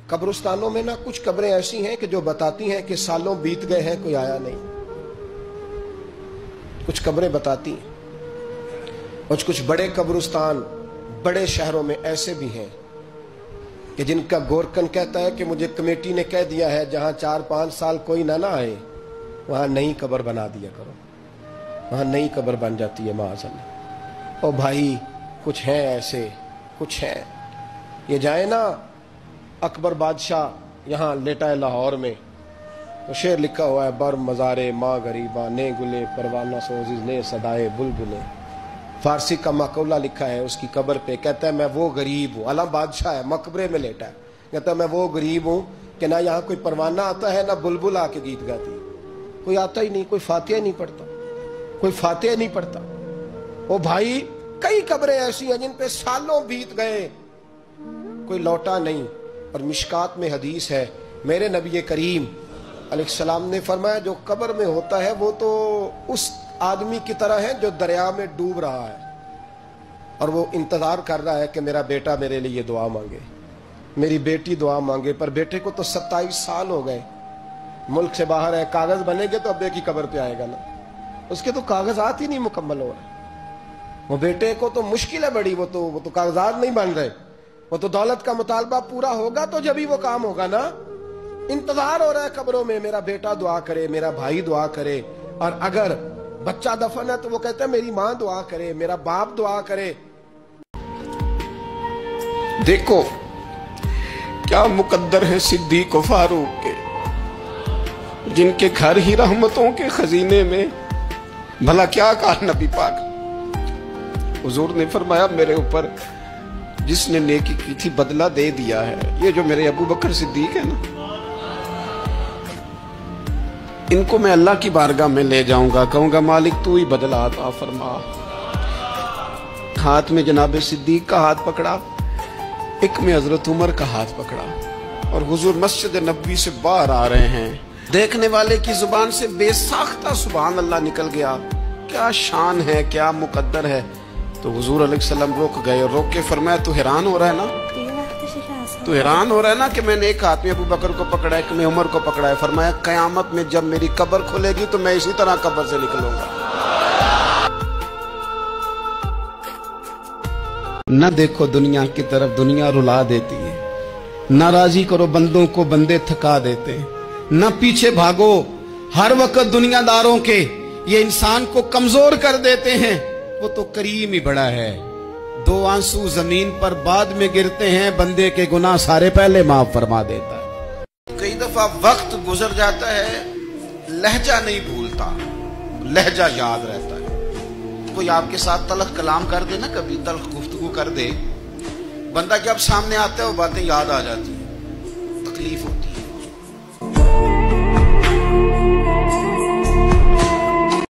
कब्रिस्तानों में ना कुछ कब्रें ऐसी हैं कि जो बताती हैं कि सालों बीत गए हैं, कोई आया नहीं। कुछ कब्रें बताती हैं। और कुछ बड़े कब्रिस्तान बड़े शहरों में ऐसे भी हैं कि जिनका गोरकन कहता है कि मुझे कमेटी ने कह दिया है जहां 4-5 साल कोई ना आए, वहां नई कब्र बना दिया करो, वहां नई कब्र बन जाती है माअज़ल्लाह। और भाई कुछ हैं ऐसे, कुछ हैं। ये जाए ना अकबर बादशाह यहाँ लेटा है लाहौर में, तो शेर लिखा हुआ है, बर मज़ारे माँ गरीबा ने गुले परवाना सोजिज ने सदाए बुलबुले। फारसी का मकौला लिखा है उसकी कब्र पे, कहता है मैं वो गरीब हूँ, आलम बादशाह है मकबरे में लेटा है, कहता है मैं वो गरीब हूँ कि ना यहाँ कोई परवाना आता है ना बुलबुल आके गीत गाती है, कोई आता ही नहीं, कोई फातिहा नहीं पढ़ता, कोई फातिहा नहीं पढ़ता। ओ भाई कई कब्रें ऐसी हैं जिन पे सालों बीत गए, कोई लौटा नहीं। और मिशकात में हदीस है, मेरे नबी करीम अलैहिस्सलाम ने फरमाया जो कब्र में होता है वो तो उस आदमी की तरह है जो दरिया में डूब रहा है और वो इंतजार कर रहा है कि मेरा बेटा मेरे लिए दुआ मांगे, मेरी बेटी दुआ मांगे। पर बेटे को तो 27 साल हो गए, मुल्क से बाहर है, कागज बनेंगे तो अब्बे की कब्र पे आएगा ना, उसके तो कागजात ही नहीं मुकम्मल हो रहे। वो बेटे को तो मुश्किल है बड़ी, वो तो कागजात नहीं बन रहे, वो तो दौलत का मुतालबा पूरा होगा तो जब ही वो काम होगा ना। इंतजार हो रहा है कब्रों में, मेरा बेटा दुआ करे, मेरा भाई दुआ करे। और अगर बच्चा दफन है तो वो कहते हैं मेरी माँ दुआ करे, मेरा बाप दुआ करे। देखो क्या मुकद्दर है सिद्दीक फारूक के, जिनके घर ही रहमतों के खजीने में। भला क्या कहा नबी पाक, हुजूर ने फरमाया मेरे ऊपर जिसने नेकी की थी बदला दे दिया है। ये जो मेरे अबू बकर सिद्दीक है ना, इनको मैं अल्लाह की बारगाह में ले जाऊंगा, कहूंगा मालिक तू ही बदला अता फरमा। हाथ में जनाब सिद्दीक का हाथ पकड़ा, एक में हजरत उमर का हाथ पकड़ा और हुजूर मस्जिद नबवी से बाहर आ रहे हैं। देखने वाले की जुबान से बेसाख्ता सुभान अल्लाह निकल गया। क्या शान है, क्या मुकद्दर है। तो हुजूर अलैहिस्सलाम रोक गए और रोक के फरमाया तू हैरान हो रहा है ना, तू हैरान हो रहा है ना कि मैंने एक हाथ में अबू बकर को पकड़ा है, एक में उमर को पकड़ा है। फरमाया कयामत में जब मेरी कब्र खुलेगी तो मैं इसी तरह कब्र से निकलूंगा। न देखो दुनिया की तरफ, दुनिया रुला देती है। न राजी करो बंदों को, बंदे थका देते हैं। न पीछे भागो हर वक्त दुनियादारों के, ये इंसान को कमजोर कर देते हैं। वो तो करीम ही बड़ा है। 2 आंसू जमीन पर बाद में गिरते हैं, बंदे के गुनाह सारे पहले माफ फरमा देता है। कई दफा वक्त गुजर जाता है, लहजा नहीं भूलता, लहजा याद रहता है। कोई आपके साथ तलख कलाम कर दे ना, कभी तलख गुफ्तगू कर दे, बंदा जब सामने आता है वो बातें याद आ जाती है, तकलीफ होती है।